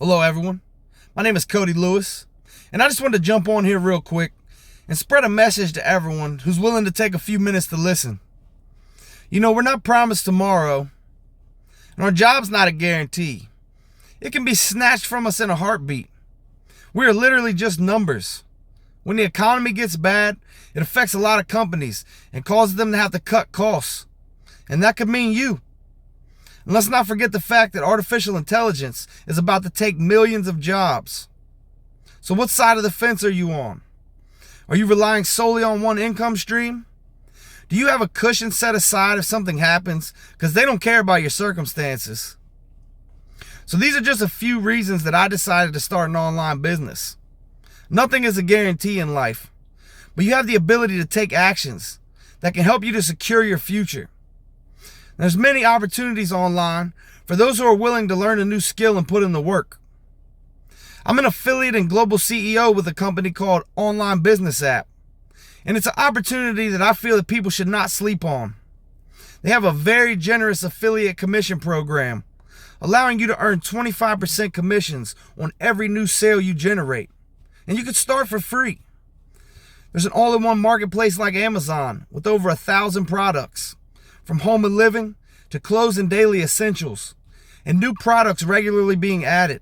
Hello everyone, my name is Cody Lewis, and I just wanted to jump on here real quick and spread a message to everyone who's willing to take a few minutes to listen. You know, we're not promised tomorrow, and our job's not a guarantee. It can be snatched from us in a heartbeat. We are literally just numbers. When the economy gets bad, it affects a lot of companies and causes them to have to cut costs, and that could mean you. And let's not forget the fact that artificial intelligence is about to take millions of jobs. So what side of the fence are you on? Are you relying solely on one income stream? Do you have a cushion set aside if something happens? Because they don't care about your circumstances. So these are just a few reasons that I decided to start an online business. Nothing is a guarantee in life, but you have the ability to take actions that can help you to secure your future. There's many opportunities online for those who are willing to learn a new skill and put in the work. I'm an affiliate and global CEO with a company called Online Business App, and it's an opportunity that I feel that people should not sleep on. They have a very generous affiliate commission program, allowing you to earn 25% commissions on every new sale you generate, and you can start for free. There's an all-in-one marketplace like Amazon with over 1,000 products, from home and living to clothes and daily essentials, and new products regularly being added.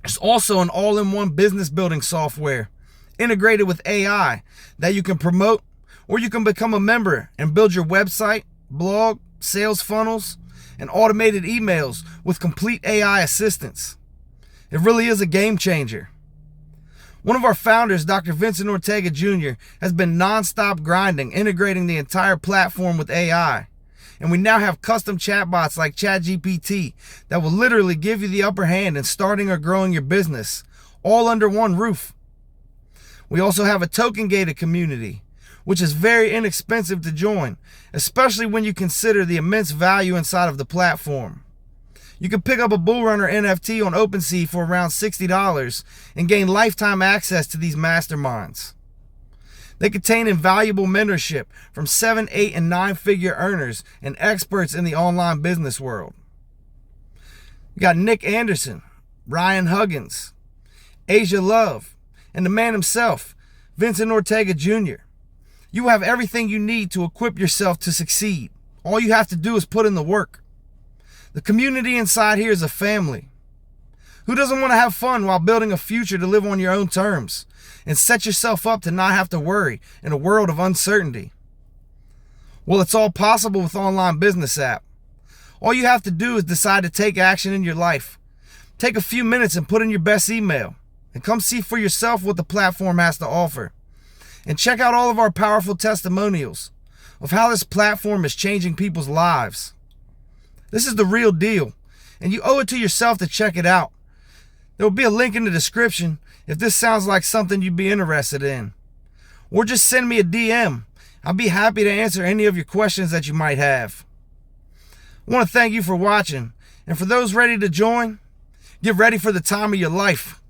There's also an all-in-one business building software integrated with AI that you can promote, or you can become a member and build your website, blog, sales funnels, and automated emails with complete AI assistance. It really is a game changer. One of our founders, Dr. Vincent Ortega Jr., has been non-stop grinding, integrating the entire platform with AI. And we now have custom chatbots like ChatGPT that will literally give you the upper hand in starting or growing your business, all under one roof. We also have a token-gated community, which is very inexpensive to join, especially when you consider the immense value inside of the platform. You can pick up a Bull Runner NFT on OpenSea for around $60 and gain lifetime access to these masterminds. They contain invaluable mentorship from 7, 8, and 9-figure earners and experts in the online business world. You got Nick Anderson, Ryan Huggins, Asia Love, and the man himself, Vincent Ortega Jr. You have everything you need to equip yourself to succeed. All you have to do is put in the work. The community inside here is a family. Who doesn't want to have fun while building a future to live on your own terms and set yourself up to not have to worry in a world of uncertainty? Well, it's all possible with Online Business App. All you have to do is decide to take action in your life. Take a few minutes and put in your best email and come see for yourself what the platform has to offer. And check out all of our powerful testimonials of how this platform is changing people's lives. This is the real deal, and you owe it to yourself to check it out. There will be a link in the description if this sounds like something you'd be interested in. Or just send me a DM. I'll be happy to answer any of your questions that you might have. I want to thank you for watching, and for those ready to join, get ready for the time of your life.